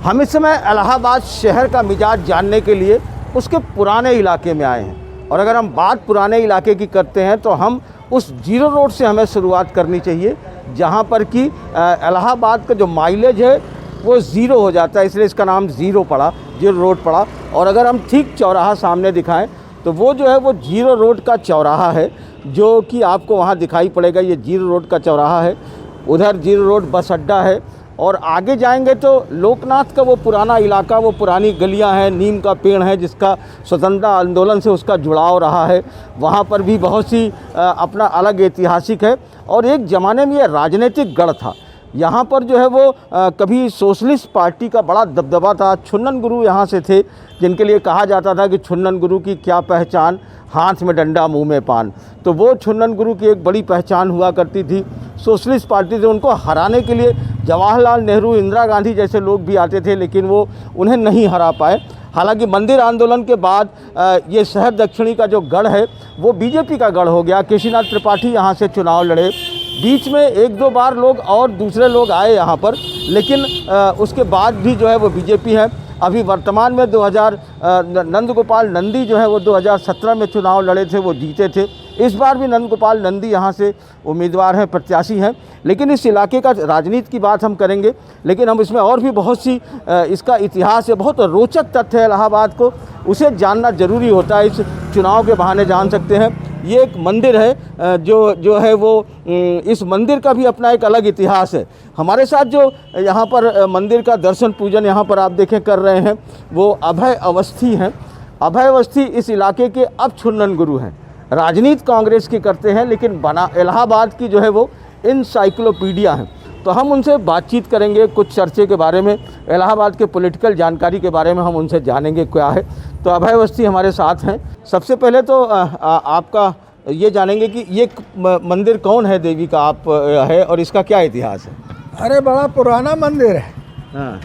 हम इस समय इलाहाबाद शहर का मिजाज जानने के लिए उसके पुराने इलाके में आए हैं। और अगर हम बात पुराने इलाके की करते हैं तो हम उस जीरो रोड से हमें शुरुआत करनी चाहिए, जहां पर कि इलाहाबाद का जो माइलेज है वो ज़ीरो हो जाता है, इसलिए इसका नाम ज़ीरो पड़ा, जीरो रोड पड़ा। और अगर हम ठीक चौराहा सामने दिखाएं तो वो जो है वो जीरो रोड का चौराहा है, जो कि आपको वहाँ दिखाई पड़ेगा। ये जीरो रोड का चौराहा है, उधर जीरो रोड बस अड्डा है। और आगे जाएंगे तो लोकनाथ का वो पुराना इलाका, वो पुरानी गलियां हैं, नीम का पेड़ है जिसका स्वतंत्रता आंदोलन से उसका जुड़ाव रहा है। वहाँ पर भी बहुत सी अपना अलग ऐतिहासिक है। और एक ज़माने में ये राजनीतिक गढ़ था। यहाँ पर जो है वो कभी सोशलिस्ट पार्टी का बड़ा दबदबा था। छुन्नन गुरु यहाँ से थे, जिनके लिए कहा जाता था कि छुन्नन गुरु की क्या पहचान, हाथ में डंडा मुंह में पान। तो वो छुन्नन गुरु की एक बड़ी पहचान हुआ करती थी। सोशलिस्ट पार्टी से उनको हराने के लिए जवाहरलाल नेहरू, इंदिरा गांधी जैसे लोग भी आते थे, लेकिन वो उन्हें नहीं हरा पाए। हालांकि मंदिर आंदोलन के बाद ये शहर दक्षिणी का जो गढ़ है वो बीजेपी का गढ़ हो गया। केशीनाथ त्रिपाठी यहाँ से चुनाव लड़े। बीच में एक दो बार लोग और दूसरे लोग आए यहाँ पर, लेकिन उसके बाद भी जो है वो बीजेपी है। अभी वर्तमान में 2000 नंदगोपाल नंदी जो है वो 2017 में चुनाव लड़े थे, वो जीते थे। इस बार भी नंदगोपाल नंदी यहाँ से उम्मीदवार हैं, प्रत्याशी हैं। लेकिन इस इलाके का राजनीति की बात हम करेंगे, लेकिन हम इसमें और भी बहुत सी इसका इतिहास है, बहुत रोचक तथ्य है इलाहाबाद को, उसे जानना ज़रूरी होता है। इस चुनाव के बहाने जान सकते हैं। ये एक मंदिर है जो है वो, इस मंदिर का भी अपना एक अलग इतिहास है। हमारे साथ जो यहाँ पर मंदिर का दर्शन पूजन यहाँ पर आप देखें कर रहे हैं, वो अभय अवस्थी हैं। अभय अवस्थी इस इलाके के अब छुन्नन गुरु हैं। राजनीति कांग्रेस की करते हैं, लेकिन बना इलाहाबाद की जो है वो इनसाइक्लोपीडिया है। तो हम उनसे बातचीत करेंगे कुछ चर्चे के बारे में, इलाहाबाद के पॉलिटिकल जानकारी के बारे में हम उनसे जानेंगे क्या है। तो अभय अवस्थी हमारे साथ हैं। सबसे पहले तो आपका ये जानेंगे कि ये मंदिर कौन है देवी का आप है और इसका क्या इतिहास है? अरे बड़ा पुराना मंदिर है। हाँ।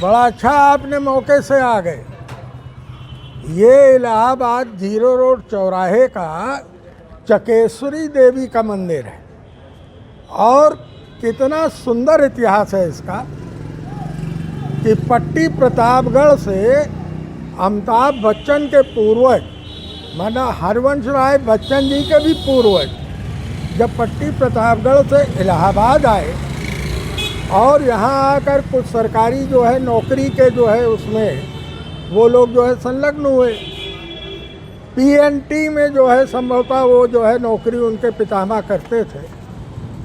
बड़ा अच्छा आपने मौके से आ गए। ये इलाहाबाद जीरो रोड चौराहे का चकेश्वरी देवी का मंदिर है। और कितना सुंदर इतिहास है इसका कि पट्टी प्रतापगढ़ से अमिताभ बच्चन के पूर्वज, माना हरवंश राय बच्चन जी के भी पूर्वज, जब पट्टी प्रतापगढ़ से इलाहाबाद आए और यहाँ आकर कुछ सरकारी जो है नौकरी के जो है उसमें वो लोग जो है संलग्न हुए। पीएनटी में जो है संभवतः वो जो है नौकरी उनके पितामह करते थे।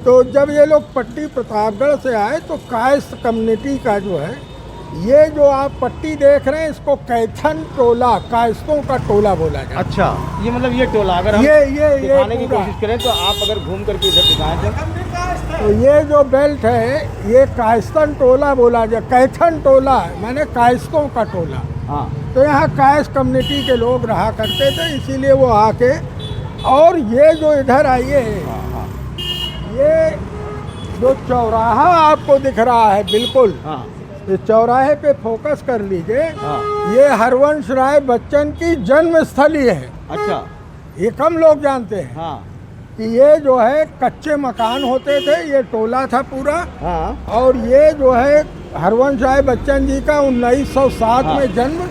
तो जब ये लोग पट्टी प्रतापगढ़ से आए तो कायस्थ कम्युनिटी का जो है, ये जो आप पट्टी देख रहे हैं इसको कैथन टोला, कायस्थों का टोला बोला जाता है। अच्छा, ये मतलब ये टोला अगर हम दिखाने की कोशिश करें तो आप अगर घूम करके इधर दिखाएं तो ये जो बेल्ट है ये कायस्थन टोला बोला जाए। कैथन टोला माने कायस्थों का टोला। हाँ। तो यहाँ कायस्थ कम्युनिटी के लोग रहा करते थे, इसीलिए वो आके, और ये जो इधर आइए, ये जो चौराहा आपको दिख रहा है बिल्कुल, हाँ, इस चौराहे पे फोकस कर लीजिए। हाँ। ये हरवंश राय बच्चन की जन्म स्थली है। अच्छा। ये कम लोग जानते हैं। हाँ। कि ये जो है कच्चे मकान होते थे, ये टोला था पूरा। हाँ। और ये जो है हरवंश राय बच्चन जी का 1907 में जन्म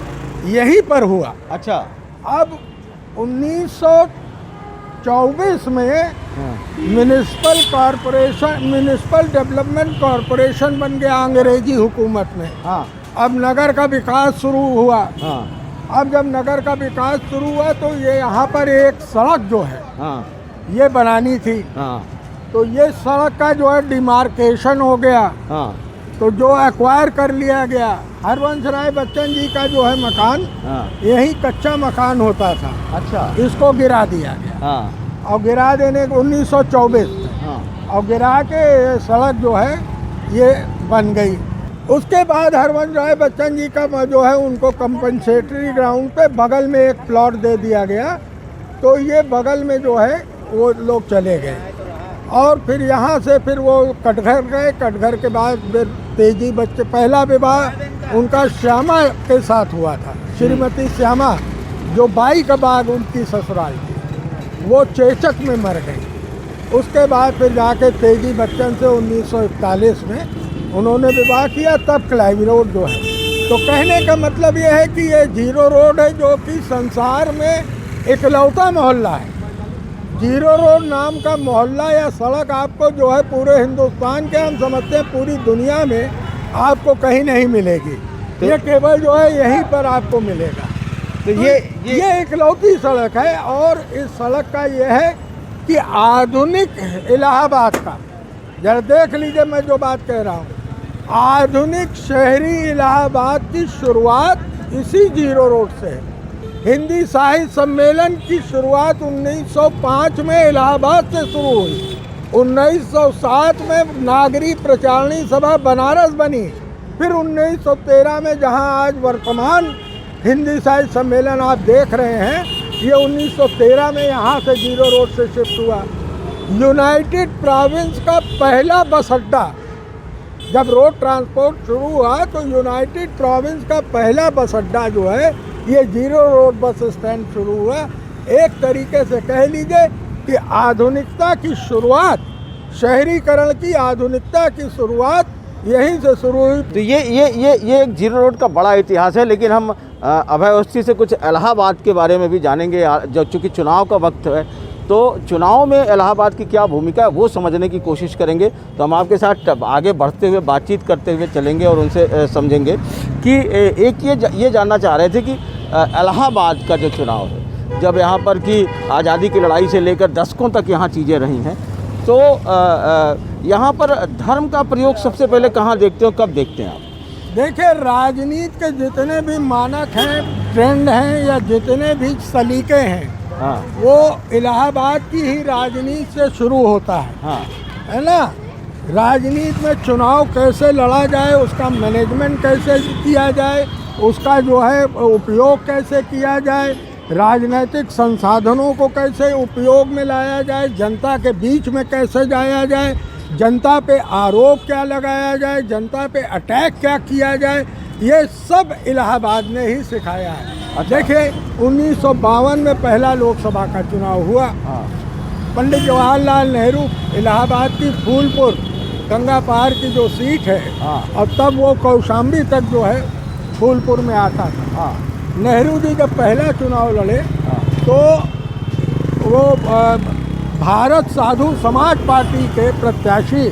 यहीं पर हुआ। अच्छा। अब 1924 में म्युनिसिपल डेवलपमेंट कॉरपोरेशन बन गया अंग्रेजी हुकूमत में। हाँ। अब नगर का विकास शुरू हुआ। हाँ। अब जब नगर का विकास शुरू हुआ तो ये यहाँ पर एक सड़क जो है, हाँ, ये बनानी थी। हाँ। तो ये सड़क का जो है डिमार्केशन हो गया। हाँ। तो जो एक्वायर कर लिया गया, हरवंश राय बच्चन जी का जो है मकान, हाँ। यही कच्चा मकान होता था। अच्छा। इसको गिरा दिया गया। हाँ। और गिरा देने को 1924 में, हाँ। और गिरा के सड़क जो है ये बन गई। उसके बाद हरवंश राय बच्चन जी का जो है उनको कंपनसेटरी ग्राउंड पे बगल में एक प्लॉट दे दिया गया। तो ये बगल में जो है वो लोग चले गए। और फिर यहाँ से फिर वो कटघर गए। कटघर के बाद फिर तेजी बच्चे, पहला विवाह उनका श्यामा के साथ हुआ था। श्रीमती श्यामा जो बाई का बाग उनकी ससुराल थी, वो चेचक में मर गई। उसके बाद फिर जाके तेजी बच्चन से 1941 में उन्होंने विवाह किया। तब क्लाइवी रोड जो है तो कहने का मतलब ये है कि ये जीरो रोड है जो कि संसार में इकलौता मोहल्ला है। जीरो रोड नाम का मोहल्ला या सड़क आपको जो है पूरे हिंदुस्तान के, हम समझते हैं पूरी दुनिया में आपको कहीं नहीं मिलेगी। तो ये केवल जो है यहीं पर आपको मिलेगा। तो ये इकलौती सड़क है। और इस सड़क का ये है कि आधुनिक इलाहाबाद का, जरा देख लीजिए मैं जो बात कह रहा हूँ, आधुनिक शहरी इलाहाबाद की शुरुआत इसी जीरो रोड से है। हिंदी साहित्य सम्मेलन की शुरुआत 1905 में इलाहाबाद से शुरू हुई। 1907 में नागरी प्रचारणी सभा बनारस बनी। फिर 1913 में जहां आज वर्तमान हिंदी साहित्य सम्मेलन आप देख रहे हैं, ये 1913 में यहाँ से जीरो रोड से शिफ्ट हुआ। यूनाइटेड प्रोविंस का पहला बस अड्डा, जब रोड ट्रांसपोर्ट शुरू हुआ तो यूनाइटेड प्रोविंस का पहला बस अड्डा जो है ये जीरो रोड बस स्टैंड शुरू हुआ। एक तरीके से कह लीजिए कि आधुनिकता की शुरुआत, शहरीकरण की आधुनिकता की शुरुआत यहीं से शुरू हुई। तो ये एक जीरो रोड का बड़ा इतिहास है। लेकिन हम अभय अवस्थी से कुछ इलाहाबाद के बारे में भी जानेंगे। जो चूँकि चुनाव का वक्त है तो चुनाव में इलाहाबाद की क्या भूमिका है वो समझने की कोशिश करेंगे। तो हम आपके साथ आगे बढ़ते हुए बातचीत करते हुए चलेंगे और उनसे समझेंगे कि एक ये जानना चाह रहे थे कि इलाहाबाद का जो चुनाव है, जब यहाँ पर कि आज़ादी की लड़ाई से लेकर दशकों तक यहाँ चीज़ें रही हैं, तो यहाँ पर धर्म का प्रयोग सबसे पहले कहाँ देखते हो, कब देखते हैं आप? देखिए, राजनीति के जितने भी मानक हैं, ट्रेंड हैं या जितने भी सलीके हैं, हाँ, वो इलाहाबाद की ही राजनीति से शुरू होता है। हाँ, है ना। राजनीति में चुनाव कैसे लड़ा जाए, उसका मैनेजमेंट कैसे किया जाए, उसका जो है उपयोग कैसे किया जाए, राजनीतिक संसाधनों को कैसे उपयोग में लाया जाए, जनता के बीच में कैसे जाया जाए, जनता पे आरोप क्या लगाया जाए, जनता पे अटैक क्या किया जाए, ये सब इलाहाबाद ने ही सिखाया है। देखिए, 1952 में पहला लोकसभा का चुनाव हुआ। हाँ, पंडित जवाहरलाल नेहरू इलाहाबाद की फूलपुर गंगा पार की जो सीट है, हाँ, और तब वो कौशाम्बी तक जो है फूलपुर में आता था। हाँ, नेहरू जी जब पहला चुनाव लड़े, हाँ, तो वो भारत साधु समाज पार्टी के प्रत्याशी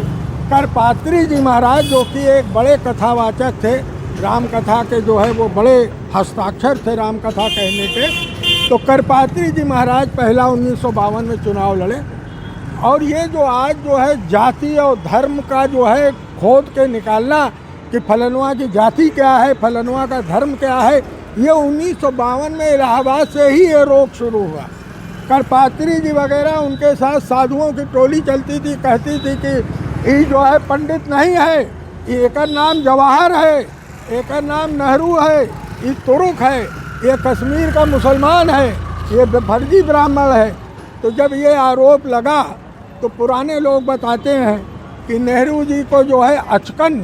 करपात्री जी महाराज, जो कि एक बड़े कथावाचक थे, राम कथा के जो है वो बड़े हस्ताक्षर थे राम कथा कहने के, तो करपात्री जी महाराज पहला 1952 में चुनाव लड़े। और ये जो आज जो है जाति और धर्म का जो है खोद के निकालना कि फलनवा की जाति क्या है, फलनवा का धर्म क्या है, ये 1952 में इलाहाबाद से ही ये रोक शुरू हुआ। करपात्री जी वगैरह, उनके साथ साधुओं की टोली चलती थी, कहती थी कि ये जो है पंडित नहीं है, एक नाम जवाहर है, एक नाम नेहरू है, ये तुरुक है, ये कश्मीर का मुसलमान है, ये फर्जी ब्राह्मण है। तो जब ये आरोप लगा तो पुराने लोग बताते हैं कि नेहरू जी को जो है अचकन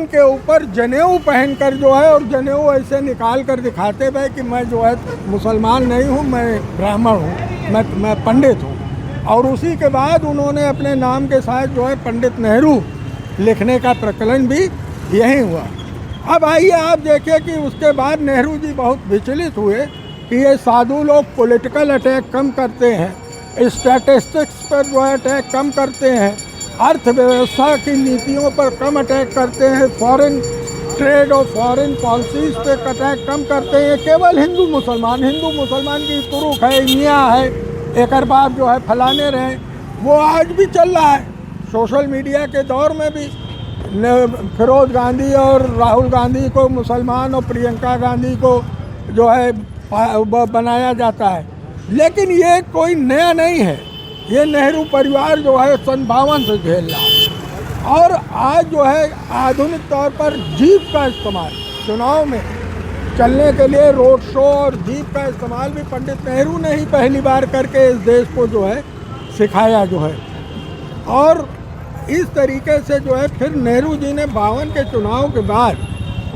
के ऊपर जनेऊ पहनकर जो है, और जनेऊ ऐसे निकाल कर दिखाते भाई कि मैं जो है मुसलमान नहीं हूँ, मैं ब्राह्मण हूँ, मैं पंडित हूँ। और उसी के बाद उन्होंने अपने नाम के साथ जो है पंडित नेहरू लिखने का प्रचलन भी यही हुआ। अब आइए आप देखिए कि उसके बाद नेहरू जी बहुत विचलित हुए कि ये साधु लोग पॉलिटिकल अटैक कम करते हैं, स्टैटिस्टिक्स पर जो है अटैक कम करते हैं, अर्थव्यवस्था की नीतियों पर कम अटैक करते हैं, फॉरेन ट्रेड और फॉरेन पॉलिसीज पे अटैक कम करते हैं। केवल हिंदू मुसलमान की तुरुक है, मियाँ है, एक बाप जो है फलाने रहे, वो आज भी चल रहा है। सोशल मीडिया के दौर में भी फिरोज गांधी और राहुल गांधी को मुसलमान और प्रियंका गांधी को जो है बनाया जाता है। लेकिन ये कोई नया नहीं है, ये नेहरू परिवार जो है 52 से झेल रहा है। और आज जो है आधुनिक तौर पर जीप का इस्तेमाल चुनाव में चलने के लिए, रोड शो और जीप का इस्तेमाल भी पंडित नेहरू ने ही पहली बार करके इस देश को जो है सिखाया जो है। और इस तरीके से जो है फिर नेहरू जी ने 52 के चुनाव के बाद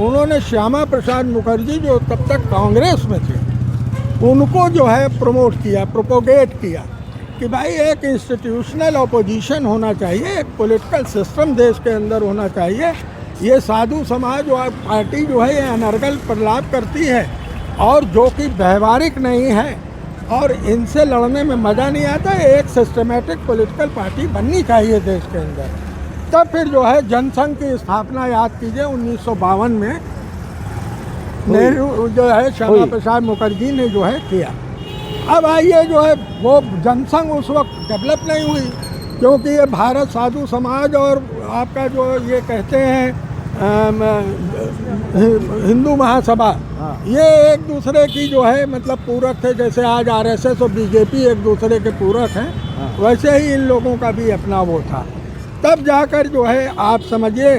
उन्होंने श्यामा प्रसाद मुखर्जी, जो तब तक कांग्रेस में थे, उनको जो है प्रमोट किया, प्रोपोगेट किया कि भाई एक इंस्टीट्यूशनल अपोजिशन होना चाहिए, एक पॉलिटिकल सिस्टम देश के अंदर होना चाहिए। ये साधु समाज और पार्टी जो है ये अनर्गल प्रलाप करती है और जो कि व्यवहारिक नहीं है और इनसे लड़ने में मज़ा नहीं आता। एक सिस्टमेटिक पॉलिटिकल पार्टी बननी चाहिए देश के अंदर। तब फिर जो है जनसंघ की स्थापना याद कीजिए 1952 में नेहरू जो है श्यामा प्रसाद मुखर्जी ने जो है किया। अब आइए जो है वो जनसंघ उस वक्त डेवलप नहीं हुई क्योंकि ये भारत साधु समाज और आपका जो ये कहते हैं हिंदू महासभा, ये एक दूसरे की जो है मतलब पूरक थे। जैसे आज आरएसएस और बीजेपी एक दूसरे के पूरक हैं, वैसे ही इन लोगों का भी अपना वो था। तब जाकर जो है आप समझिए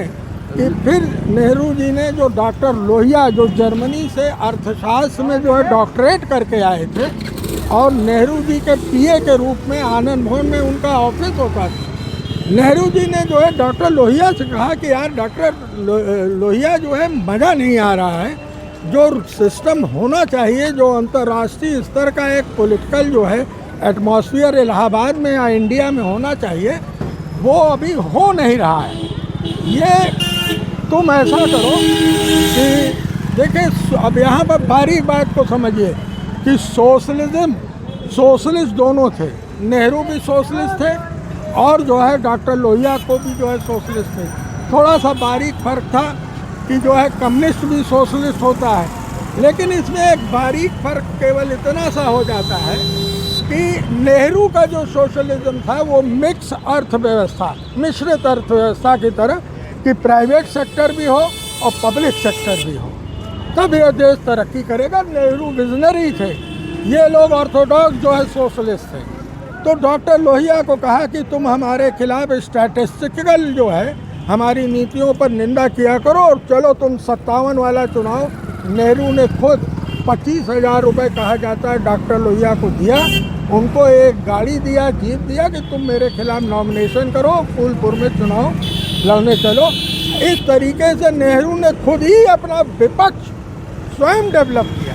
कि फिर नेहरू जी ने जो डॉक्टर लोहिया जो जर्मनी से अर्थशास्त्र में जो है डॉक्टरेट करके आए थे और नेहरू जी के पीए के रूप में आनंद भवन में उनका ऑफिस होता था। नेहरू जी ने जो है डॉक्टर लोहिया से कहा कि यार डॉक्टर लोहिया जो है मज़ा नहीं आ रहा है, जो सिस्टम होना चाहिए, जो अंतर्राष्ट्रीय स्तर का एक पॉलिटिकल जो है एटमॉस्फेयर इलाहाबाद में या इंडिया में होना चाहिए, वो अभी हो नहीं रहा है। ये तुम ऐसा करो कि देखिए अब यहाँ पर बारीक बात को समझिए कि सोशलिस्ट दोनों थे। नेहरू भी सोशलिस्ट थे और जो है डॉक्टर लोहिया को भी जो है सोशलिस्ट थे। थोड़ा सा बारीक फर्क था कि जो है कम्युनिस्ट भी सोशलिस्ट होता है, लेकिन इसमें एक बारीक फर्क केवल इतना सा हो जाता है कि नेहरू का जो सोशलिज्म था वो मिक्स अर्थव्यवस्था, मिश्रित अर्थव्यवस्था की तरह कि प्राइवेट सेक्टर भी हो और पब्लिक सेक्टर भी हो, तब यह देश तरक्की करेगा। नेहरू विजनरी थे, ये लोग ऑर्थोडॉक्स जो है सोशलिस्ट थे। तो डॉक्टर लोहिया को कहा कि तुम हमारे खिलाफ स्टैटिस्टिकल जो है हमारी नीतियों पर निंदा किया करो और चलो तुम 57 वाला चुनाव नेहरू ने खुद 25,000 रुपये कहा जाता है डॉक्टर लोहिया को दिया, उनको एक गाड़ी दिया, जीप दिया कि तुम मेरे खिलाफ नॉमिनेशन करो, फूलपुर में चुनाव लड़ने चलो। इस तरीके से नेहरू ने खुद ही अपना विपक्ष स्वयं डेवलप किया।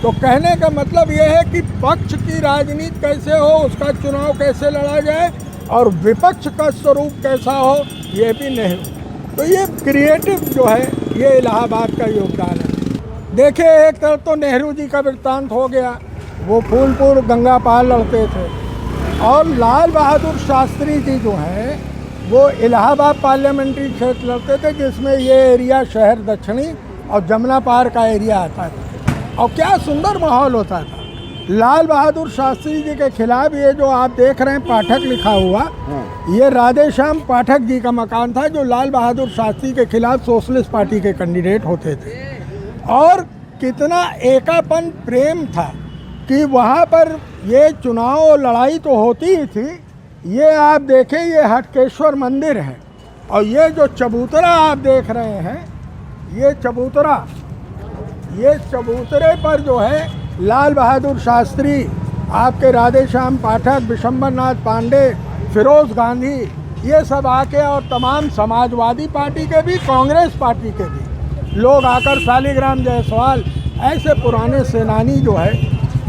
तो कहने का मतलब ये है कि पक्ष की राजनीति कैसे हो, उसका चुनाव कैसे लड़ा जाए और विपक्ष का स्वरूप कैसा हो, ये भी नेहरू। तो ये क्रिएटिव जो है ये इलाहाबाद का योगदान है। देखिए एक तरफ तो नेहरू जी का वृत्तांत हो गया, वो फूलपुर गंगा पार लड़ते थे, और लाल बहादुर शास्त्री जी जो हैं वो इलाहाबाद पार्लियामेंट्री क्षेत्र लड़ते थे जिसमें ये एरिया शहर दक्षिणी और जमुना पार का एरिया आता था। और क्या सुंदर माहौल होता था। लाल बहादुर शास्त्री जी के खिलाफ ये जो आप देख रहे हैं पाठक लिखा हुआ, ये राधेश्याम पाठक जी का मकान था जो लाल बहादुर शास्त्री के खिलाफ सोशलिस्ट पार्टी के कैंडिडेट होते थे। और कितना एकापन प्रेम था कि वहाँ पर ये चुनाव और लड़ाई तो होती ही थी। ये आप देखें, ये हटकेश्वर मंदिर है और ये जो चबूतरा आप देख रहे हैं, ये चबूतरे पर जो है लाल बहादुर शास्त्री, आपके राधेश्याम पाठक, विशंबरनाथ पांडे, फिरोज गांधी, ये सब आके और तमाम समाजवादी पार्टी के भी, कांग्रेस पार्टी के भी लोग आकर, शालिग्राम जायसवाल, ऐसे पुराने सेनानी जो है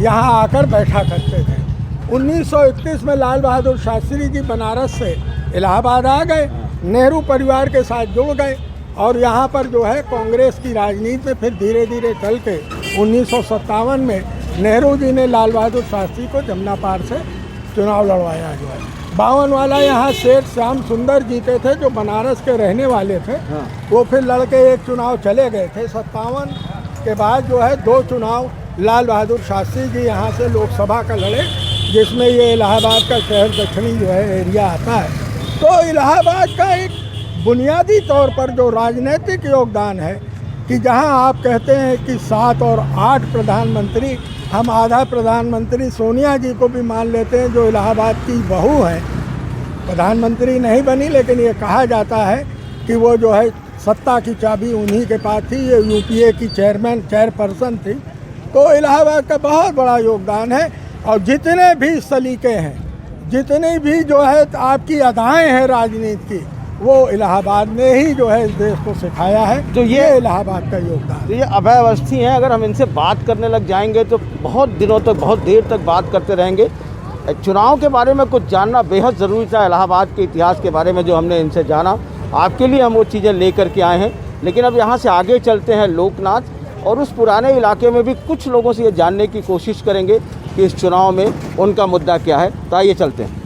यहाँ आकर बैठा करते थे। 1931 में लाल बहादुर शास्त्री जी बनारस से इलाहाबाद आ गए, नेहरू परिवार के साथ जुड़ गए और यहाँ पर जो है कांग्रेस की राजनीति में फिर धीरे धीरे चल के 1957 में नेहरू जी ने लाल बहादुर शास्त्री को जमुना पार से चुनाव लड़वाया जो है। 52 वाला यहाँ सेठ श्याम सुंदर जीते थे जो बनारस के रहने वाले थे। वो फिर लड़के एक चुनाव चले गए थे। 57 के बाद जो है 2 चुनाव लाल बहादुर शास्त्री जी यहाँ से लोकसभा का लड़े, जिसमें ये इलाहाबाद का शहर दक्षिणी जो है एरिया आता है। तो इलाहाबाद का एक बुनियादी तौर पर जो राजनीतिक योगदान है कि जहां आप कहते हैं कि 7 और 8 प्रधानमंत्री, हम आधा प्रधानमंत्री सोनिया जी को भी मान लेते हैं जो इलाहाबाद की बहू है, प्रधानमंत्री नहीं बनी लेकिन ये कहा जाता है कि वो जो है सत्ता की चाबी उन्हीं के पास थी, ये यूपीए की चेयरपर्सन थी। तो इलाहाबाद का बहुत बड़ा योगदान है और जितने भी सलीके हैं, जितनी भी जो है आपकी अदाएँ हैं राजनीति की, वो इलाहाबाद ने ही जो है इस देश को सिखाया है। तो ये इलाहाबाद का योगदान। तो ये अभय अवस्थी हैं, अगर हम इनसे बात करने लग जाएंगे तो बहुत दिनों तक, बहुत देर तक बात करते रहेंगे। चुनाव के बारे में कुछ जानना बेहद ज़रूरी था, इलाहाबाद के इतिहास के बारे में जो हमने इनसे जाना, आपके लिए हम वो चीज़ें ले करके आए हैं। लेकिन अब यहाँ से आगे चलते हैं लोकनाथ, और उस पुराने इलाके में भी कुछ लोगों से ये जानने की कोशिश करेंगे कि इस चुनाव में उनका मुद्दा क्या है। तो आइए चलते हैं।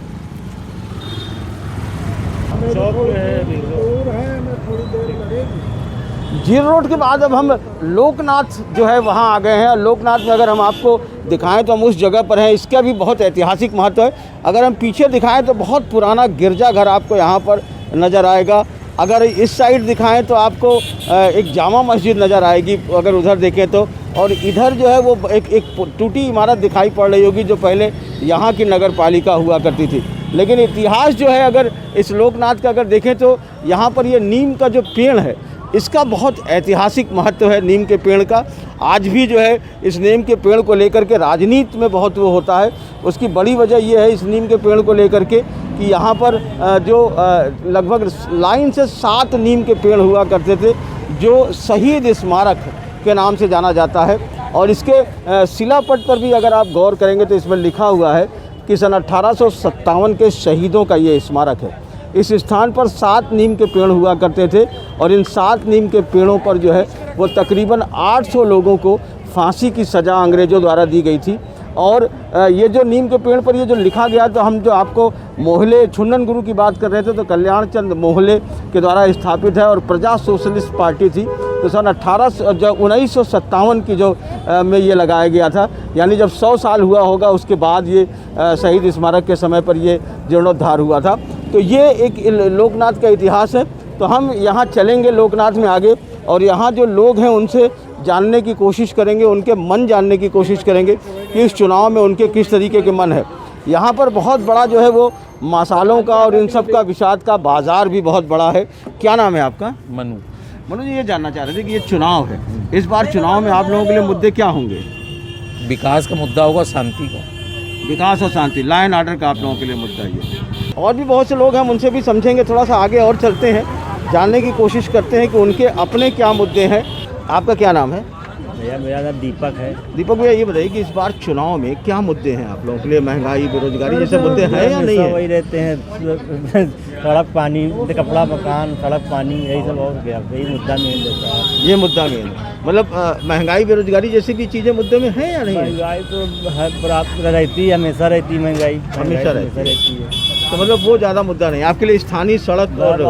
जीरो रोड के बाद अब हम लोकनाथ जो है वहाँ आ गए हैं। और लोकनाथ में अगर हम आपको दिखाएं तो हम उस जगह पर हैं। इसका भी बहुत ऐतिहासिक महत्व है। अगर हम पीछे दिखाएं तो बहुत पुराना गिरजाघर आपको यहाँ पर नज़र आएगा। अगर इस साइड दिखाएं तो आपको एक जामा मस्जिद नज़र आएगी अगर उधर देखें तो। और इधर जो है वो एक टूटी इमारत दिखाई पड़ रही होगी जो पहले यहाँ की नगर पालिका हुआ करती थी। लेकिन इतिहास जो है अगर इस लोकनाथ का अगर देखें तो यहाँ पर ये नीम का जो पेड़ है इसका बहुत ऐतिहासिक महत्व है। नीम के पेड़ का आज भी जो है इस नीम के पेड़ को लेकर के राजनीति में बहुत वो होता है। उसकी बड़ी वजह ये है इस नीम के पेड़ को लेकर के कि यहाँ पर जो लगभग लाइन से 7 नीम के पेड़ हुआ करते थे जो शहीद स्मारक के नाम से जाना जाता है। और इसके शिलापट पर भी अगर आप गौर करेंगे तो इसमें लिखा हुआ है कि सन 1857 के शहीदों का ये स्मारक है। इस स्थान पर 7 नीम के पेड़ हुआ करते थे और इन 7 नीम के पेड़ों पर जो है वो तकरीबन 800 लोगों को फांसी की सज़ा अंग्रेज़ों द्वारा दी गई थी। और ये जो नीम के पेड़ पर ये जो लिखा गया, तो हम जो आपको मोहल्ले छुन्नन गुरु की बात कर रहे थे तो कल्याण चंद मोहल्ले के द्वारा स्थापित है और प्रजा सोशलिस्ट पार्टी थी। तो सन 1957 की जो में ये लगाया गया था, यानी जब 100 साल हुआ होगा उसके बाद ये शहीद स्मारक के समय पर ये जीर्णोद्धार हुआ था। तो ये एक लोकनाथ का इतिहास है। तो हम यहाँ चलेंगे लोकनाथ में आगे और यहाँ जो लोग हैं उनसे जानने की कोशिश करेंगे, उनके मन जानने की कोशिश करेंगे कि इस चुनाव में उनके किस तरीके के मन है। यहाँ पर बहुत बड़ा जो है वो मसालों का और इन सब का विषाद का बाज़ार भी बहुत बड़ा है। क्या नाम है आपका? मनु जी, ये जानना चाह रहे थे कि ये चुनाव है, इस बार चुनाव में आप लोगों के लिए मुद्दे क्या होंगे? विकास का मुद्दा होगा, शांति का, विकास और शांति, लॉ एंड ऑर्डर का आप लोगों के लिए मुद्दा है। और भी बहुत से लोग हैं, हम उनसे भी समझेंगे। थोड़ा सा आगे और चलते हैं, जानने की कोशिश करते हैं कि उनके अपने क्या मुद्दे हैं। आपका क्या नाम है? भैया मेरा नाम दीपक है। दीपक भैया, ये बताइए कि इस बार चुनाव में क्या मुद्दे हैं आप लोगों के लिए? महंगाई, बेरोजगारी जैसे मुद्दे हैं या नहीं है? वही रहते हैं, सड़क, पानी, कपड़ा, मकान, सड़क, पानी, यही सब हो गया। यही मुद्दा मेन रहता है। ये मुद्दा मेन है, मतलब महंगाई, बेरोजगारी जैसी भी चीज़ें मुद्दे में हैं या नहीं है? महंगाई तो हर बराबर रहती है, हमेशा रहती है महंगाई, हमेशा रहती है। तो मतलब वो ज़्यादा मुद्दा नहीं आपके लिए। स्थानीय सड़क और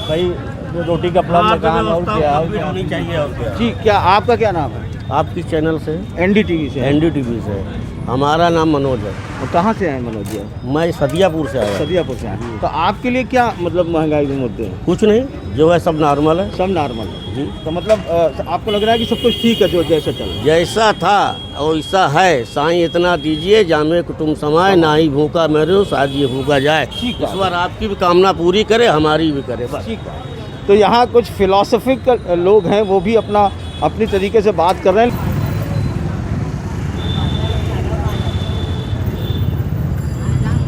भाई रोटी, कपड़ा, मकान और क्या होनी चाहिए और क्या। जी, क्या आपका क्या नाम है? आपकी चैनल से NDTV से? NDTV से। हमारा नाम मनोज है। और कहाँ से आए मनोज जी? मैं सदियापुर से आया। सदियापुर से आए। तो आपके लिए क्या मतलब महंगाई के मुद्दे हैं? कुछ नहीं, जो है सब नॉर्मल है। सब नॉर्मल है जी। तो मतलब आपको लग रहा है कि सब कुछ ठीक है जो जैसा चल रहा है? जैसा था वैसा है। साईं इतना दीजिए जामे कुटुम समाए, ना ही भूखा मरो शायद ये भूखा जाए। ठीक है। इस बार आपकी भी कामना पूरी करे, हमारी भी करे बस। ठीक है। तो यहाँ कुछ फिलोसफिकल लोग हैं, वो भी अपनी तरीके से बात कर रहे हैं।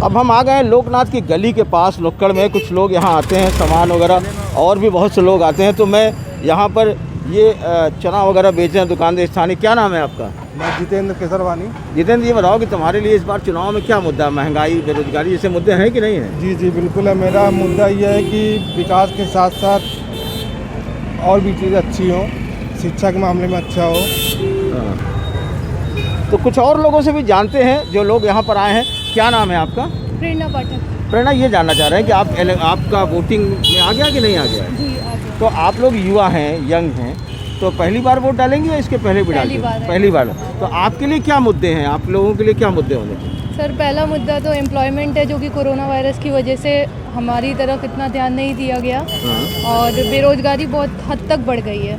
अब हम आ गए हैं लोकनाथ की गली के पास, नुक्कड़ में कुछ लोग यहाँ आते हैं, सामान वगैरह, और भी बहुत से लोग आते हैं। तो मैं यहाँ पर ये चना वगैरह बेच रहे हैं दुकानदार स्थानीय। क्या नाम है आपका? मैं जितेंद्र केसरवानी। जितेंद्र, ये बताओ कि तुम्हारे लिए इस बार चुनाव में क्या मुद्दा है? महंगाई, बेरोजगारी जैसे मुद्दे हैं कि नहीं है? जी जी बिल्कुल है। मेरा मुद्दा ये है कि विकास के साथ साथ और भी चीज़ें अच्छी हों, शिक्षा के मामले में अच्छा हो। तो कुछ और लोगों से भी जानते हैं जो लोग यहाँ पर आए हैं। क्या नाम है आपका? प्रेरणा पाठक। प्रेरणा, ये जानना चाह रहे हैं कि आपका वोटिंग में आ गया कि नहीं आ गया? जी आ गया। तो आप लोग युवा हैं, यंग हैं, तो पहली बार वोट डालेंगे या इसके पहले भी डालेंगे? पहली बार। तो आपके लिए क्या मुद्दे हैं? आप लोगों के लिए क्या मुद्दे होने चाहिए? सर, पहला मुद्दा तो एम्प्लॉयमेंट है, जो कि कोरोना वायरस की वजह से हमारी तरफ इतना ध्यान नहीं दिया गया और बेरोजगारी बहुत हद तक बढ़ गई है।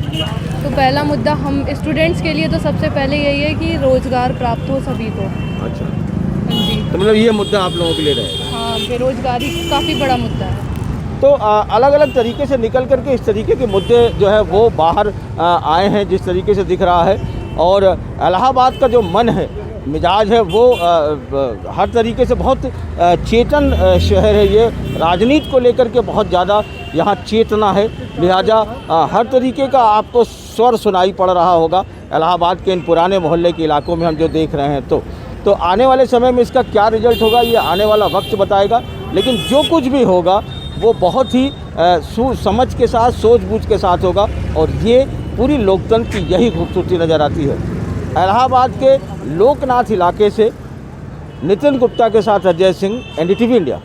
तो पहला मुद्दा हम स्टूडेंट्स के लिए तो सबसे पहले यही है कि रोज़गार प्राप्त हो सभी को। अच्छा जी। तो मतलब ये मुद्दा आप लोगों के लिए रहेगा? हाँ, बेरोजगारी काफ़ी बड़ा मुद्दा है। तो अलग अलग तरीके से निकल करके इस तरीके के मुद्दे जो है वो बाहर आए हैं जिस तरीके से दिख रहा है। और इलाहाबाद का जो मन है, मिजाज है, वो हर तरीके से बहुत चेतन शहर है। ये राजनीति को लेकर के बहुत ज़्यादा यहाँ चेतना है, लिहाजा हर तरीके का आपको स्वर सुनाई पड़ रहा होगा इलाहाबाद के इन पुराने मोहल्ले के इलाकों में हम जो देख रहे हैं। तो आने वाले समय में इसका क्या रिजल्ट होगा ये आने वाला वक्त बताएगा। लेकिन जो कुछ भी होगा वो बहुत ही समझ के साथ, सूझबूझ के साथ होगा और ये पूरी लोकतंत्र की यही खूबसूरती नज़र आती है। इलाहाबाद के लोकनाथ इलाके से नितिन गुप्ता के साथ अजय सिंह, NDTV इंडिया।